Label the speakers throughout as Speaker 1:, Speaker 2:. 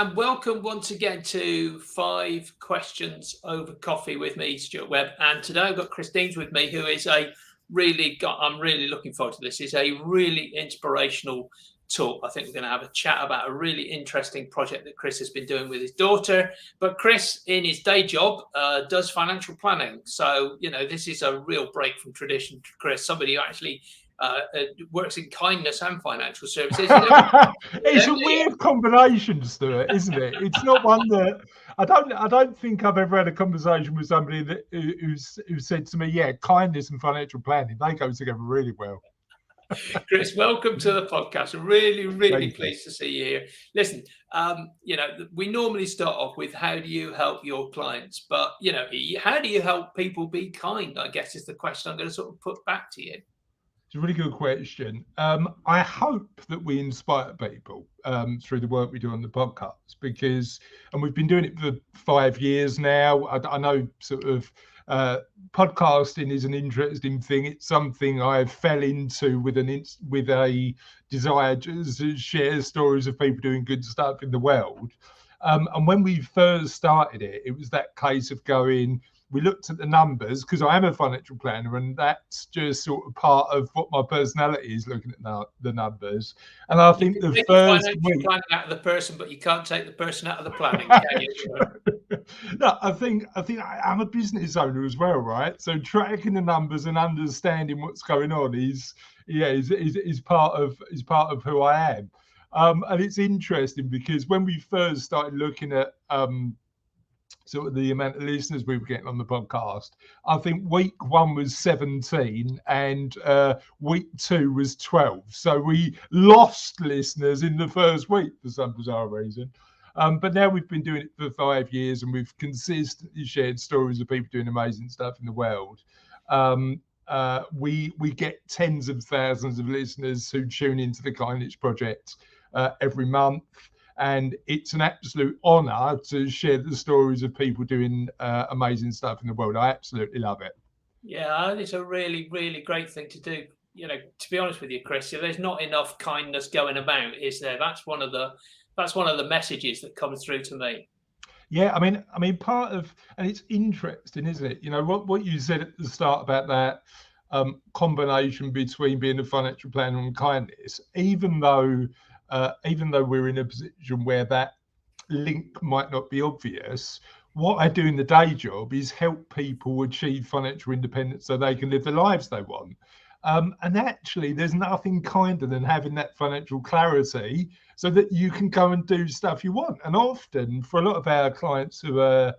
Speaker 1: and welcome once again to 5 Questions Over Coffee with me, Stuart Webb. And today I've got Chris Daems with me, who is I'm really looking forward to this. It's a really inspirational talk. I think we're going to have a chat about a really interesting project that Chris has been doing with his daughter. But Chris, in his day job, does financial planning. So, this is a real break from tradition, Chris, somebody who actually works in kindness and financial services.
Speaker 2: It's a weird combination, Stuart, isn't it? It's not one that I don't think I've ever had a conversation with somebody that who said to me, "Yeah, kindness and financial planning, they go together really well."
Speaker 1: Chris, welcome to the podcast. Really pleased to see you here. Listen, we normally start off with how do you help your clients, but how do you help people be kind? I guess is the question I'm going to sort of put back to you.
Speaker 2: It's a really good question. I hope that we inspire people through the work we do on the podcast, and we've been doing it for 5 years now. I know sort of podcasting is an interesting thing. It's something I fell into with a desire to share stories of people doing good stuff in the world. And when we first started it, it was that case of going, we looked at the numbers because I am a financial planner, and that's just sort of part of what my personality is, looking at the numbers. And I think the first week,
Speaker 1: plan out of the person, but you can't take the person out of the planning. Can you?
Speaker 2: No, I think I'm a business owner as well, right? So tracking the numbers and understanding what's going on is part of who I am. And it's interesting because when we first started looking at sort of the amount of listeners we were getting on the podcast, I think week 1 was 17 and week 2 was 12. So we lost listeners in the first week for some bizarre reason. But now we've been doing it for 5 years, and we've consistently shared stories of people doing amazing stuff in the world. We get tens of thousands of listeners who tune into the Kindness Project every month. And it's an absolute honor to share the stories of people doing amazing stuff in the world. I absolutely love it.
Speaker 1: Yeah, it's a really great thing to do. To be honest with you, Chris, there's not enough kindness going about, is there? That's one of the messages that comes through to me.
Speaker 2: Yeah, I mean, part of, and it's interesting, isn't it? What you said at the start about that combination between being a financial planner and kindness, even though we're in a position where that link might not be obvious, what I do in the day job is help people achieve financial independence so they can live the lives they want. And actually, there's nothing kinder than having that financial clarity so that you can go and do stuff you want. And often, for a lot of our clients who are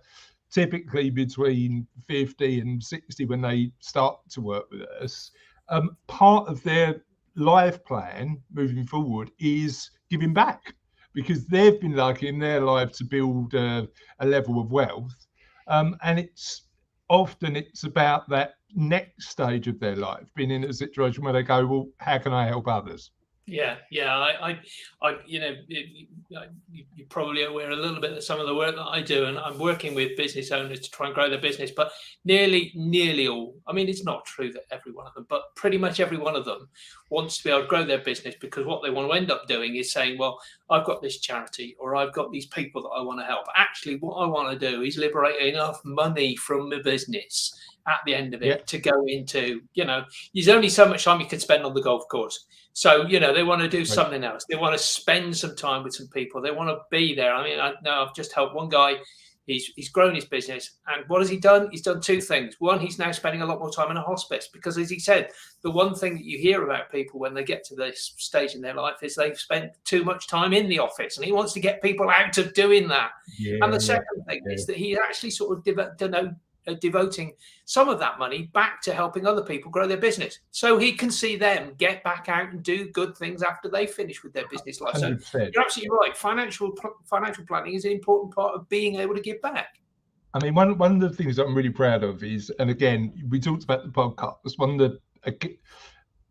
Speaker 2: typically between 50 and 60 when they start to work with us, part of their life plan moving forward is giving back, because they've been lucky in their life to build a level of wealth, and it's about that next stage of their life, being in a situation where they go, well, how can I help others?
Speaker 1: Yeah. You're probably aware a little bit of some of the work that I do, and I'm working with business owners to try and grow their business. But nearly all, I mean, it's not true that every one of them, but pretty much every one of them wants to be able to grow their business, because what they want to end up doing is saying, well, I've got this charity, or I've got these people that I want to help. Actually, what I want to do is liberate enough money from the business at the end of it to go into, there's only so much time you can spend on the golf course. So, they want to do something else. They want to spend some time with some people. They want to be there. I mean, I've just helped one guy. He's grown his business. And what has he done? He's done 2 things. One, he's now spending a lot more time in a hospice, because, as he said, the one thing that you hear about people when they get to this stage in their life is they've spent too much time in the office, and he wants to get people out of doing that. And the second thing is that he actually sort of devoting some of that money back to helping other people grow their business, so he can see them get back out and do good things after they finish with their business life. 100%. So you're absolutely right. Financial planning is an important part of being able to give back.
Speaker 2: I mean, one of the things that I'm really proud of is, and again, we talked about the podcast, one of the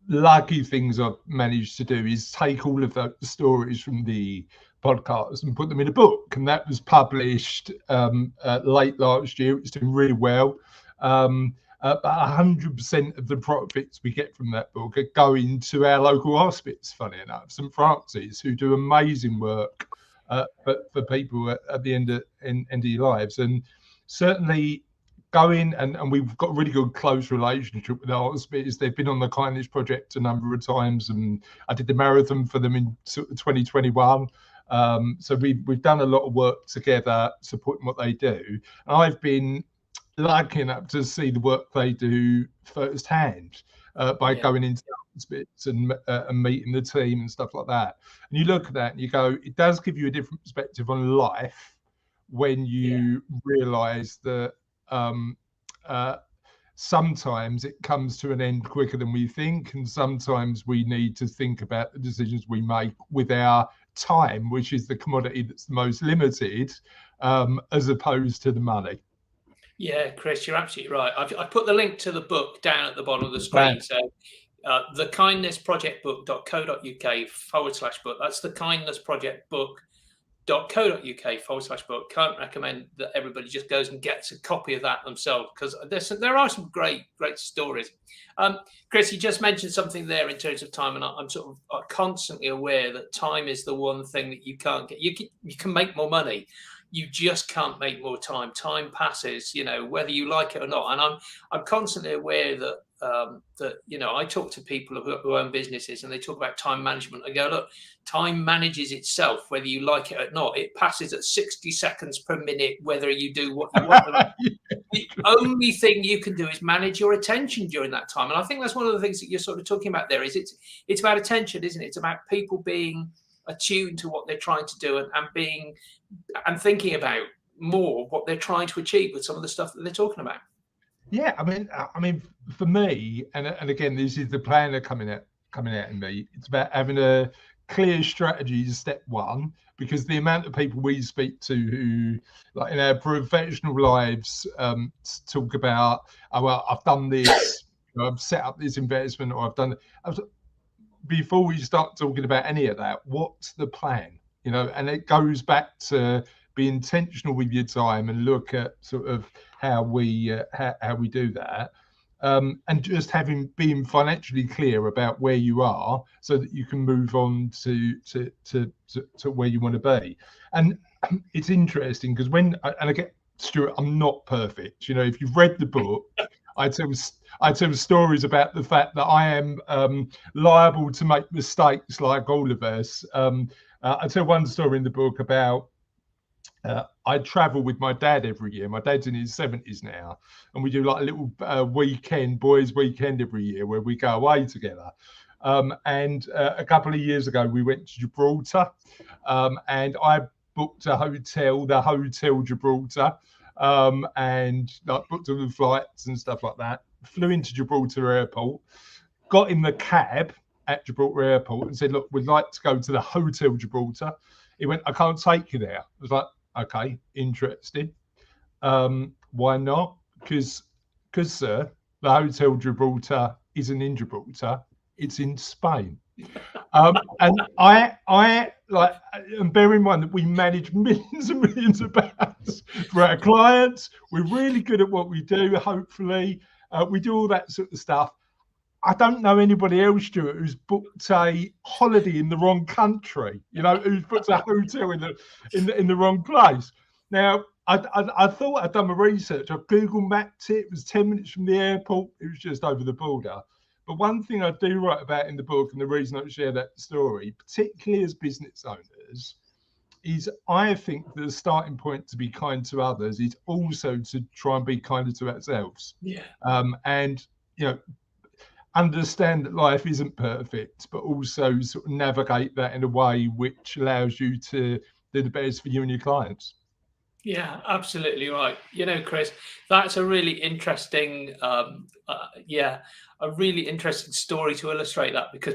Speaker 2: lucky things I've managed to do is take all of the stories from the podcast and put them in a book, and that was published late last year. It's doing really well. But 100% of the profits we get from that book are going to our local hospice, funny enough, St Francis, who do amazing work for people at the end of your lives. And certainly going, and we've got a really good close relationship with our hospitals. They've been on the Kindness Project a number of times, and I did the marathon for them in 2021. So we've done a lot of work together supporting what they do. And I've been lucky enough to see the work they do firsthand by going into bits and meeting the team and stuff like that. And you look at that and you go, it does give you a different perspective on life when you realise that sometimes it comes to an end quicker than we think, and sometimes we need to think about the decisions we make with our time, which is the commodity that's the most limited, as opposed to the money.
Speaker 1: Yeah, Chris, you're absolutely right. I put the link to the book down at the bottom of the screen. So the kindnessprojectbook.co.uk/book. That's the kindnessprojectbook.co.uk/book. Can't recommend that everybody just goes and gets a copy of that themselves, because there are some great stories. Chris, you just mentioned something there in terms of time, and I'm sort of constantly aware that time is the one thing that you can't get. You can make more money. You just can't make more time. Time passes, whether you like it or not. And I'm constantly aware that I talk to people who own businesses, and they talk about time management. I go, look, time manages itself, whether you like it or not. It passes at 60 seconds per minute, whether you do what you want. The only thing you can do is manage your attention during that time. And I think that's one of the things that you're sort of talking about there. Is it's about attention, isn't it? It's about people being attuned to what they're trying to do and thinking about more what they're trying to achieve with some of the stuff that they're talking about.
Speaker 2: Yeah, I mean, for me, and again, this is the planner coming out in me. It's about having a clear strategy is step one, because the amount of people we speak to who, like in our professional lives, talk about, oh, well, I've done this, I've set up this investment, or I've done. Before we start talking about any of that, what's the plan? And it goes back to be intentional with your time and look at sort of how we do that, and just being financially clear about where you are, so that you can move on to where you want to be. And it's interesting because again, Stuart, I'm not perfect. If you've read the book, I tell stories about the fact that I am liable to make mistakes like all of us. I tell one story in the book about I travel with my dad every year. My dad's in his 70s now, and we do like a little boys' weekend every year where we go away together. And a couple of years ago, we went to Gibraltar, and I booked a hotel, the Hotel Gibraltar, and like booked all the flights and stuff like that. Flew into Gibraltar Airport, got in the cab at Gibraltar Airport and said, look, we'd like to go to the Hotel Gibraltar. He went, I can't take you there. I was like, okay, interesting. Why not? Because, sir, the Hotel Gibraltar isn't in Gibraltar, it's in Spain. And I like, and bear in mind that we manage millions and millions of pounds for our clients. We're really good at what we do, hopefully. We do all that sort of stuff. I don't know anybody else, Stuart, who's booked a holiday in the wrong country, who's booked a hotel in the wrong place. Now, I thought I'd done my research. I Google mapped it. It was 10 minutes from the airport. It was just over the border. But one thing I do write about in the book, and the reason I share that story, particularly as business owners, is I think the starting point to be kind to others is also to try and be kinder to ourselves.
Speaker 1: Yeah.
Speaker 2: And, understand that life isn't perfect, but also sort of navigate that in a way which allows you to do the best for you and your clients.
Speaker 1: Yeah, absolutely right. Chris, that's a really interesting, a really interesting story to illustrate that, because,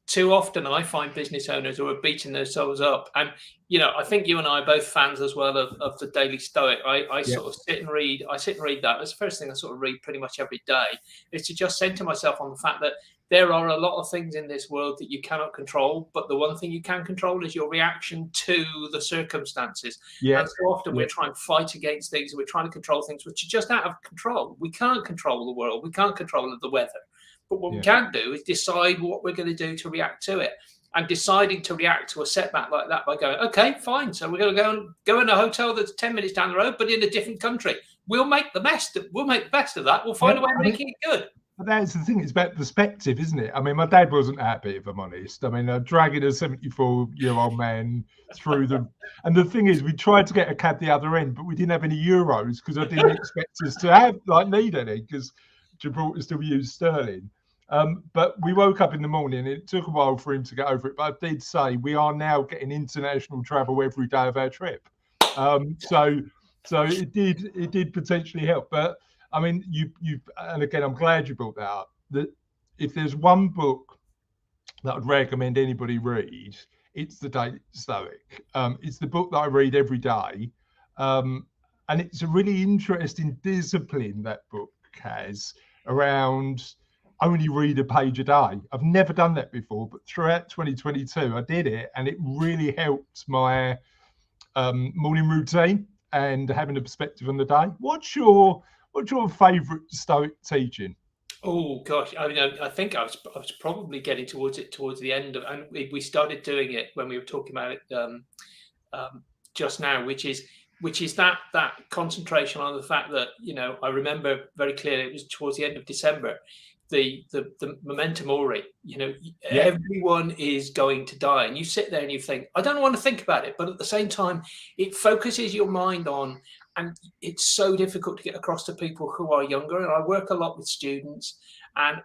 Speaker 1: too often I find business owners who are beating themselves up. And, I think you and I are both fans as well of the Daily Stoic. I sort of sit and read that. That's the first thing I sort of read pretty much every day, is to just center myself on the fact that there are a lot of things in this world that you cannot control, but the one thing you can control is your reaction to the circumstances.
Speaker 2: Yeah.
Speaker 1: And so often we're trying to fight against things, and we're trying to control things which are just out of control. We can't control the world. We can't control the weather. But what we can do is decide what we're going to do to react to it. and deciding to react to a setback like that by going, okay, fine. So we're going to go in a hotel that's 10 minutes down the road, but in a different country. We'll make the best of that. We'll find a way of making it good.
Speaker 2: But that's the thing, it's about perspective, isn't it? I mean, my dad wasn't happy, if I'm honest. I mean, dragging a 74-year-old man through and the thing is, we tried to get a cab the other end, but we didn't have any euros because I didn't expect us to need any, because Gibraltar still used sterling. But we woke up in the morning and it took a while for him to get over it. But I did say we are now getting international travel every day of our trip. So it did potentially help. But I mean, and again, I'm glad you brought that up. That if there's one book that I'd recommend anybody read, it's The Daily Stoic. It's the book that I read every day, and it's a really interesting discipline that book has around only read a page a day. I've never done that before, but throughout 2022, I did it, and it really helped my morning routine and having a perspective on the day. What's your favourite Stoic teaching?
Speaker 1: Oh gosh, I mean, I think I was probably getting towards the end of, and we started doing it when we were talking about it just now, which is that concentration on the fact that, you know, I remember very clearly it was towards the end of December, the memento mori. You know, everyone is going to die, and you sit there and you think, I don't want to think about it, but at the same time, it focuses your mind on. And it's so difficult to get across to people who are younger. And I work a lot with students, and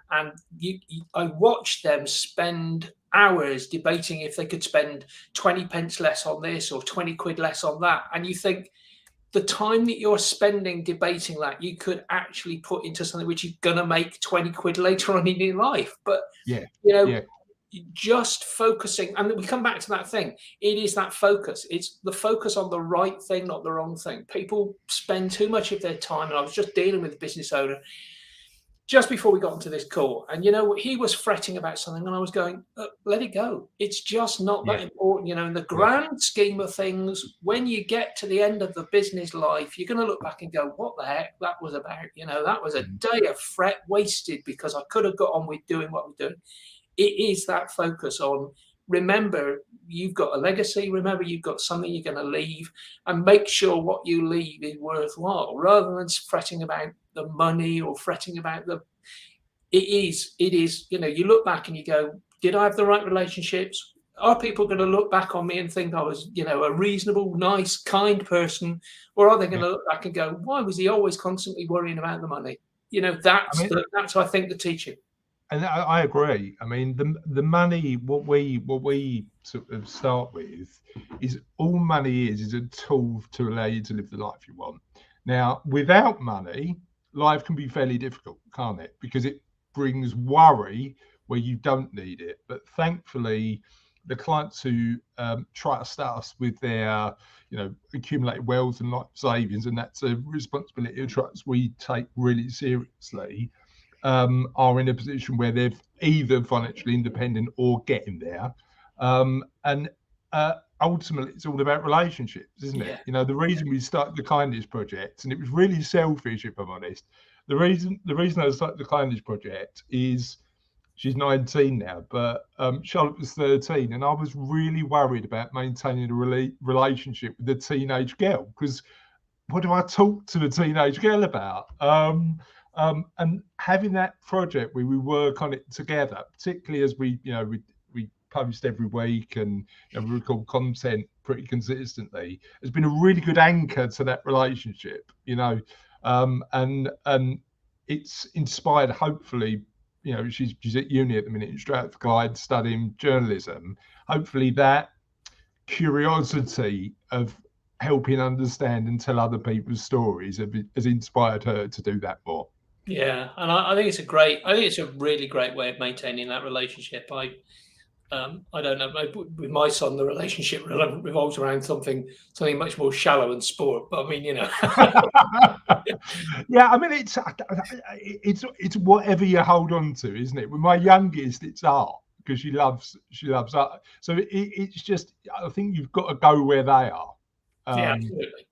Speaker 1: I watch them spend hours debating if they could spend 20 pence less on this or 20 quid less on that. And you think the time that you're spending debating that, you could actually put into something which is going to make 20 quid later on in your life. But, just focusing, and we come back to that thing. It is that focus. It's the focus on the right thing, not the wrong thing. People spend too much of their time, and I was just dealing with a business owner just before we got into this call, and you know, he was fretting about something, and I was going, let it go. It's just not that important, you know, in the grand scheme of things. When you get to the end of the business life, you're going to look back and go, what the heck that was about? You know, that was a day of fret wasted because I could have got on with doing what we're doing. It is that focus on, remember, you've got a legacy. Remember, you've got something you're going to leave, and make sure what you leave is worthwhile, rather than fretting about the money or fretting about it is, you know, you look back and you go, did I have the right relationships? Are people going to look back on me and think I was, you know, a reasonable, nice, kind person? Or are they going to look back and go, why was he always constantly worrying about the money? You know, that's I think the teaching.
Speaker 2: And I agree. I mean, the money, what we sort of start with is, all money is a tool to allow you to live the life you want. Now, without money, life can be fairly difficult, can't it? Because it brings worry where you don't need it. But thankfully, the clients who try to start us with their, you know, accumulated wealth and life savings, and that's a responsibility of trust we take really seriously, are in a position where they're either financially independent or getting there. And ultimately, it's all about relationships, isn't it? You know, the reason we started the Kindness Project, and it was really selfish, if I'm honest. The reason I started the Kindness Project is, she's 19 now, but Charlotte was 13, and I was really worried about maintaining a relationship with a teenage girl, because what do I talk to a teenage girl about? And having that project where we work on it together, particularly as we post every week and, you know, we record content pretty consistently, has been a really good anchor to that relationship, you know, and it's inspired, hopefully, you know, she's at uni at the minute in Strathclyde studying journalism. Hopefully that curiosity of helping understand and tell other people's stories has inspired her to do that more.
Speaker 1: Yeah, and I think it's a really great way of maintaining that relationship. I don't know, with my son, the relationship revolves around something much more shallow and sport. But I mean, you know,
Speaker 2: yeah, I mean, it's whatever you hold on to, isn't it? With my youngest, it's art, because she loves art. So it's just, I think you've got to go where they are.
Speaker 1: Yeah,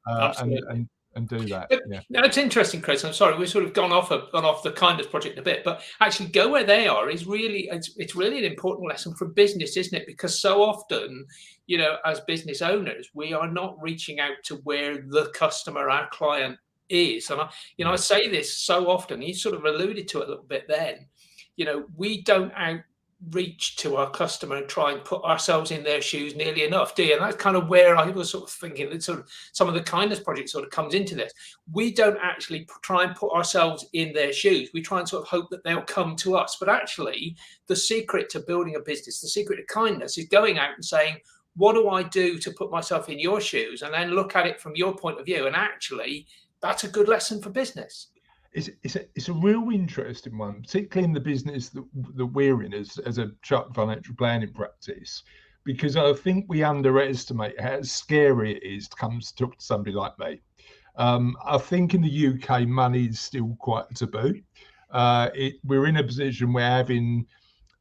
Speaker 1: absolutely.
Speaker 2: and do that.
Speaker 1: But
Speaker 2: Yeah.
Speaker 1: no, it's interesting, Chris. I'm sorry, we've sort of gone off the kindness project a bit, but actually, go where they are is really it's really an important lesson for business, isn't it? Because so often, as business owners, we are not reaching out to where the customer, our client, is. And I say this so often. You sort of alluded to it a little bit then. We don't outreach to our customer and try and put ourselves in their shoes nearly enough, do you? And that's kind of where I was sort of thinking that sort of some of the kindness project sort of comes into this. We don't actually try and put ourselves in their shoes. We try and sort of hope that they'll come to us. But actually, the secret to building a business, the secret to kindness, is going out and saying, what do I do to put myself in your shoes? And then look at it from your point of view. And actually, that's a good lesson for business.
Speaker 2: It's a real interesting one, particularly in the business that we're in as a chartered financial planning practice, because I think we underestimate how scary it is to come to talk to somebody like me. I think in the UK, money is still quite taboo. We're in a position where having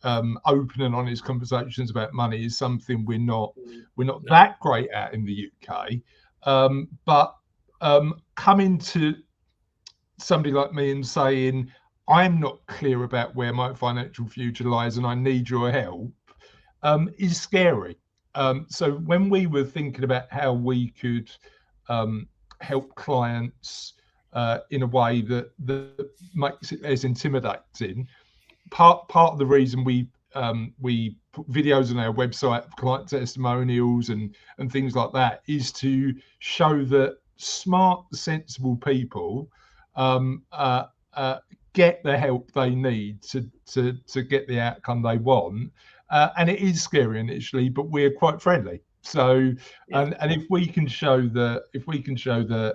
Speaker 2: open and honest conversations about money is something we're not that great at in the UK. But coming to somebody like me and saying, I'm not clear about where my financial future lies and I need your help, is scary. So when we were thinking about how we could help clients in a way that makes it less intimidating, part of the reason we put videos on our website of client testimonials and things like that is to show that smart, sensible people get the help they need to get the outcome they want, and it is scary initially, but we're quite friendly. So, and if we can show that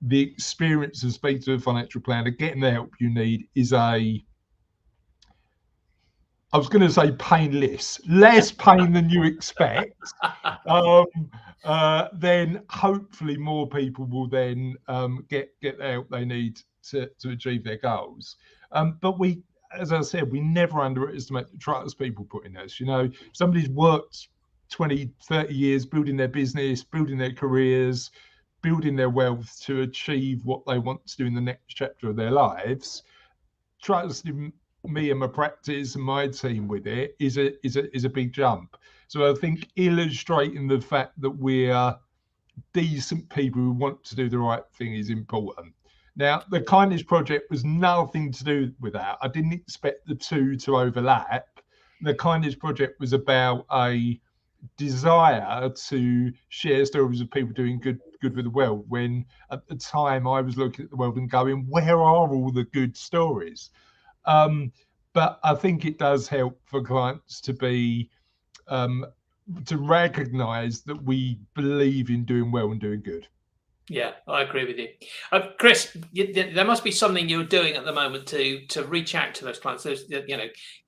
Speaker 2: the experience of speaking to a financial planner, getting the help you need is I was going to say painless, less pain than you expect, then hopefully more people will then get the help they need to achieve their goals. But we, as I said, we never underestimate the trust people put in us. Somebody's worked 20, 30 years building their business, building their careers, building their wealth to achieve what they want to do in the next chapter of their lives. Trusting me and my practice and my team with it is a big jump. So I think illustrating the fact that we're decent people who want to do the right thing is important. Now, the Kindness Project was nothing to do with that. I didn't expect the two to overlap. The Kindness Project was about a desire to share stories of people doing good with the world, when at the time I was looking at the world and going, where are all the good stories? But I think it does help for clients to be to recognize that we believe in doing well and doing good.
Speaker 1: Yeah, I agree with you. Chris, there must be something you're doing at the moment to reach out to those clients,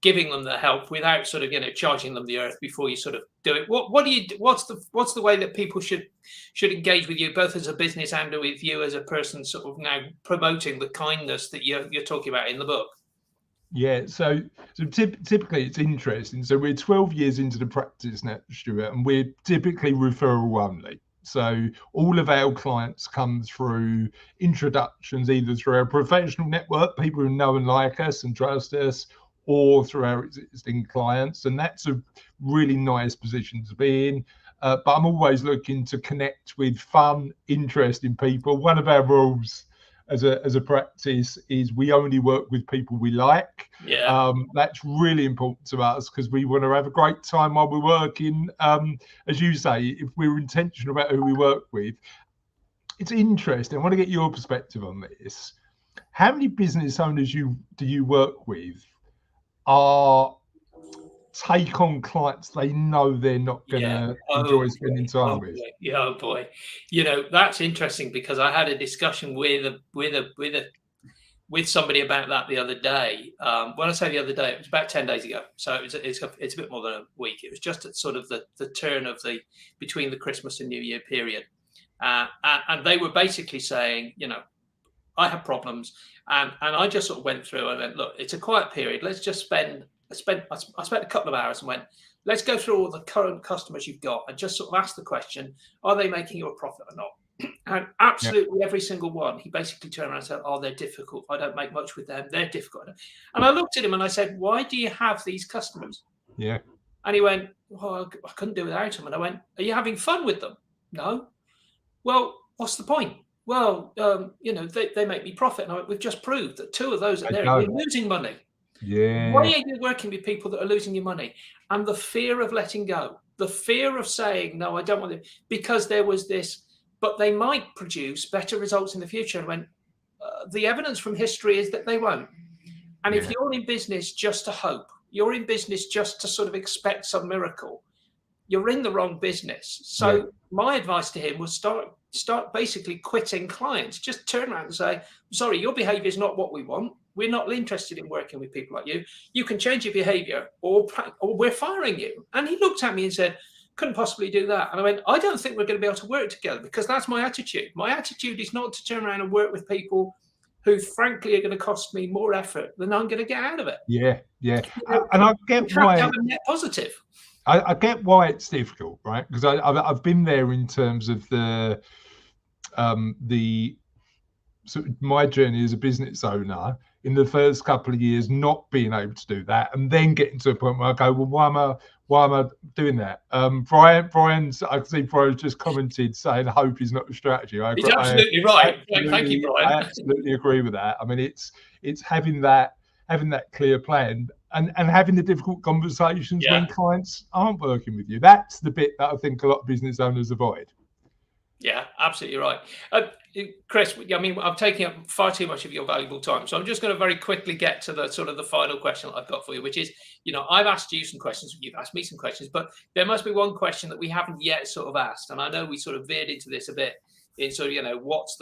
Speaker 1: giving them the help without sort of, charging them the earth before you sort of do it. What do you do? What's the way that people should engage with you, both as a business and with you as a person, sort of now promoting the kindness that you're talking about in the book?
Speaker 2: Yeah, so typically it's interesting. So we're 12 years into the practice now, Stuart, and we're typically referral only. So all of our clients come through introductions, either through our professional network, people who know and like us and trust us, or through our existing clients. And that's a really nice position to be in. But I'm always looking to connect with fun, interesting people. One of our rules as a practice is we only work with people we like.
Speaker 1: Yeah.
Speaker 2: That's really important to us because we want to have a great time while we're working. As you say, if we're intentional about who we work with, it's interesting. I want to get your perspective on this. How many business owners do you work with take on clients they know they're not going to enjoy spending time with?
Speaker 1: Oh boy, that's interesting, because I had a discussion with somebody about that the other day. When I say the other day, it was about 10 days ago, so it's a bit more than a week. It was just at sort of the turn of between the Christmas and New Year period, and they were basically saying, I have problems, and I just sort of went through and went, look, it's a quiet period. Let's just I spent a couple of hours and went, let's go through all the current customers you've got and just sort of ask the question, are they making you a profit or not? And absolutely every single one, he basically turned around and said, "Oh, they're difficult. I don't make much with them. They're difficult." And I looked at him and I said, "Why do you have these customers?"
Speaker 2: Yeah.
Speaker 1: And he went, "Well, I couldn't do without them." And I went, "Are you having fun with them?" "No." "Well, what's the point?" "Well, they make me profit." And I went, "We've just proved that 2 of those are there. You're losing money. Why
Speaker 2: Yeah.
Speaker 1: are you working with people that are losing your money?" And the fear of letting go, the fear of saying, "No, I don't want it," because there was this, but they might produce better results in the future. And when the evidence from history is that they won't. And if you're in business just to hope, you're in business just to sort of expect some miracle, you're in the wrong business. So my advice to him was start basically quitting clients. Just turn around and say, "Sorry, your behavior is not what we want. We're not interested in working with people like you. You can change your behavior or we're firing you." And he looked at me and said, "Couldn't possibly do that." And I went, "I don't think we're going to be able to work together because that's my attitude. My attitude is not to turn around and work with people who frankly are going to cost me more effort than I'm going to get out of it."
Speaker 2: Yeah. And I
Speaker 1: You
Speaker 2: get
Speaker 1: have to
Speaker 2: why.
Speaker 1: have a net positive.
Speaker 2: I get why it's difficult, right? Because I've been there in terms of the sort of my journey as a business owner in the first couple of years, not being able to do that, and then getting to a point where I go, "Well, why am I doing that?" Brian's, I can see Brian's just commented saying hope is not a strategy.
Speaker 1: He's absolutely right. Thank you, Brian.
Speaker 2: I absolutely agree with that. I mean, it's having that clear plan and having the difficult conversations when clients aren't working with you. That's the bit that I think a lot of business owners avoid.
Speaker 1: Yeah, absolutely right. Chris, I mean, I'm taking up far too much of your valuable time. So I'm just going to very quickly get to the sort of the final question that I've got for you, which is, I've asked you some questions, you've asked me some questions, but there must be one question that we haven't yet sort of asked. And I know we sort of veered into this a bit in sort of, what's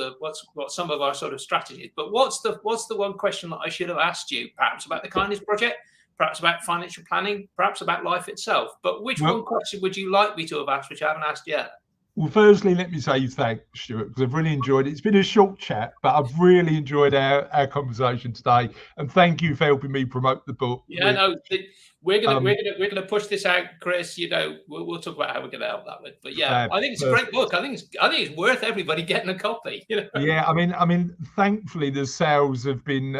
Speaker 1: some of our sort of strategies, but what's the one question that I should have asked you, perhaps about the Kindness Project, perhaps about financial planning, perhaps about life itself. But which one question would you like me to have asked, which I haven't asked yet?
Speaker 2: Well, firstly, let me say thanks, Stuart, because I've really enjoyed it. It's been a short chat, but I've really enjoyed our conversation today. And thank you for helping me promote the book.
Speaker 1: Yeah, we're gonna push this out, Chris. We'll talk about how we're gonna help that with. But yeah, I think it's a great book. I think it's worth everybody getting a copy.
Speaker 2: Yeah, I mean, thankfully the sales have been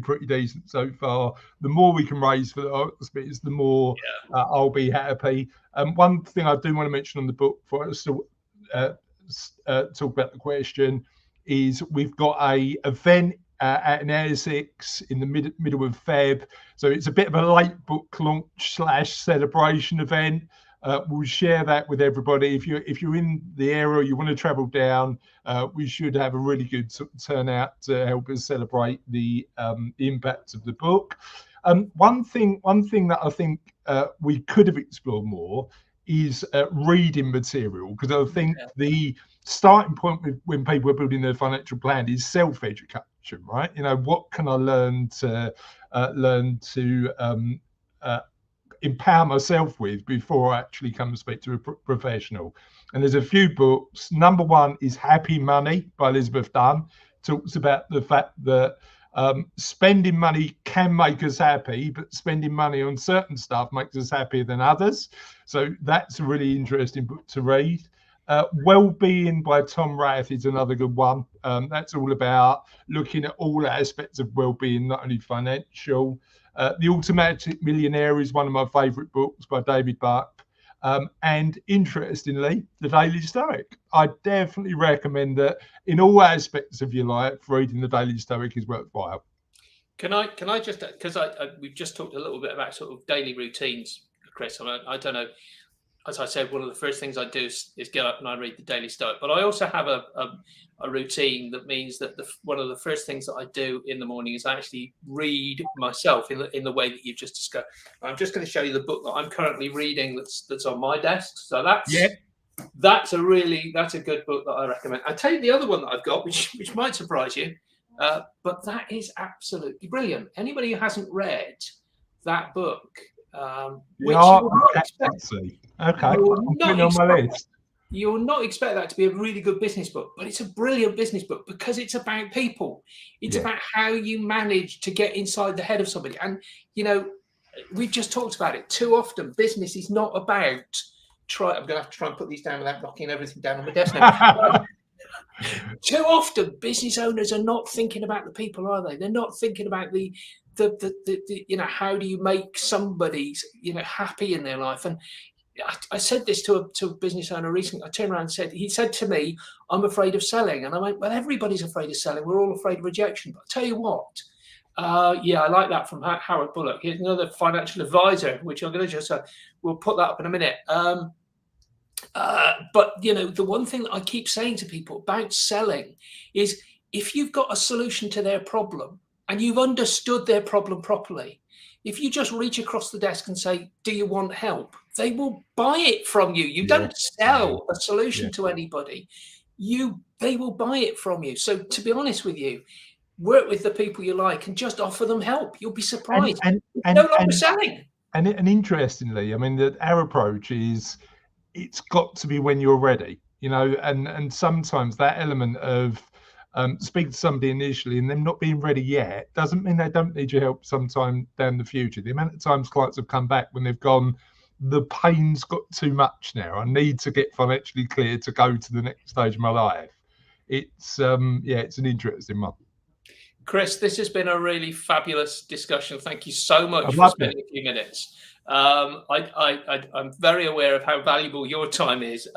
Speaker 2: pretty decent so far. The more we can raise for the hospitals, the more I'll be happy. One thing I do want to mention on the book before I still talk about the question is we've got a event at an Essex in the middle of Feb, so it's a bit of a late book launch / celebration event. We'll share that with everybody. If you're in the area, you want to travel down, we should have a really good turnout to help us celebrate the impact of the book. One thing that I think we could have explored more is reading material, because I think the starting point when people are building their financial plan is self-education, right? What can I learn to empower myself with before I actually come and speak to a professional? And there's a few books. Number one is Happy Money by Elizabeth Dunn. Talks about the fact that spending money can make us happy, but spending money on certain stuff makes us happier than others. So that's a really interesting book to read. Wellbeing by Tom Rath is another good one. That's all about looking at all aspects of wellbeing, not only financial. The Automatic Millionaire is one of my favorite books by David Buck. And interestingly, The Daily Stoic. I definitely recommend that in all aspects of your life, reading The Daily Stoic is worthwhile.
Speaker 1: Can I just, because we've just talked a little bit about sort of daily routines, Chris. I don't know. As I said, one of the first things I do is get up and I read the Daily Stoic. But I also have a routine that means that one of the first things that I do in the morning is I actually read myself in the way that you've just discussed. I'm just going to show you the book that I'm currently reading that's on my desk. So that's a good book that I recommend. I'll tell you the other one that I've got, which might surprise you, but that is absolutely brilliant. Anybody who hasn't read that book, which you will not expect.
Speaker 2: Okay, I'm putting on my list.
Speaker 1: You will not expect that to be a really good business book, but it's a brilliant business book because it's about people. It's about how you manage to get inside the head of somebody. And, we've just talked about it. Too often, business is not about I'm going to have to try and put these down without knocking everything down on my desk now. Too often, business owners are not thinking about the people, are they? They're not thinking about the how do you make somebody happy in their life. And I said this to a business owner recently. I turned around and said, he said to me, "I'm afraid of selling." And I went, "Well, everybody's afraid of selling. We're all afraid of rejection." But I'll tell you what, yeah, I like that from Howard Bullock. Here's another financial advisor, which I'm going to just, we'll put that up in a minute. But the one thing that I keep saying to people about selling is, if you've got a solution to their problem and you've understood their problem properly, if you just reach across the desk and say, "Do you want help?" they will buy it from you. You don't sell a solution to anybody. They will buy it from you. So to be honest with you, work with the people you like and just offer them help. You'll be surprised.
Speaker 2: And
Speaker 1: no longer selling.
Speaker 2: And interestingly, I mean, that our approach is, it's got to be when you're ready, and sometimes that element of speak to somebody initially and them not being ready yet doesn't mean they don't need your help sometime down the future. The amount of times clients have come back when they've gone, the pain's got too much now, I need to get financially clear to go to the next stage of my life. It's it's an interesting one.
Speaker 1: Chris, this has been a really fabulous discussion. Thank you so much for spending a few minutes. I'm very aware of how valuable your time is.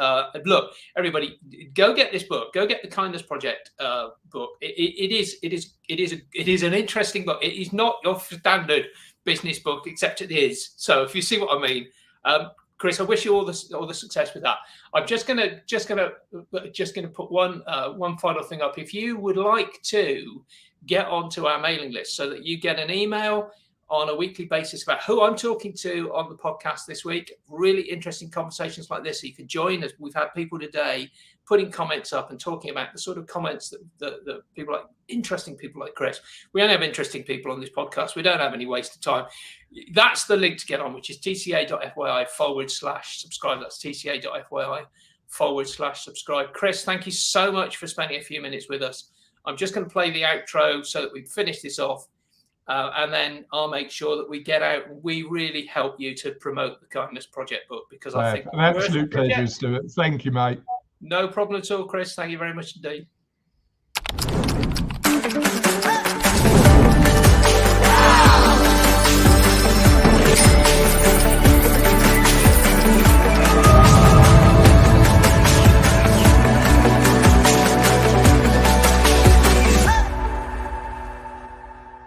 Speaker 1: Look, everybody, go get this book. Go get the Kindness Project book. It is an interesting book. It is not your standard business book, except it is. So if you see what I mean, Chris, I wish you all the success with that. I'm just gonna put one final thing up. If you would like to get onto our mailing list so that you get an email on a weekly basis about who I'm talking to on the podcast this week, really interesting conversations like this, so you can join us. We've had people today putting comments up and talking about the sort of comments that people like, interesting people like Chris. We don't have interesting people on this podcast. We don't have any wasted time. That's the link to get on, which is tca.fyi/subscribe. That's tca.fyi/subscribe. Chris, thank you so much for spending a few minutes with us. I'm just going to play the outro so that we finish this off. And then I'll make sure that we get out and we really help you to promote the Kindness Project book, because I think
Speaker 2: an absolute pleasure, Stuart. Thank you, mate.
Speaker 1: No problem at all, Chris. Thank you very much indeed.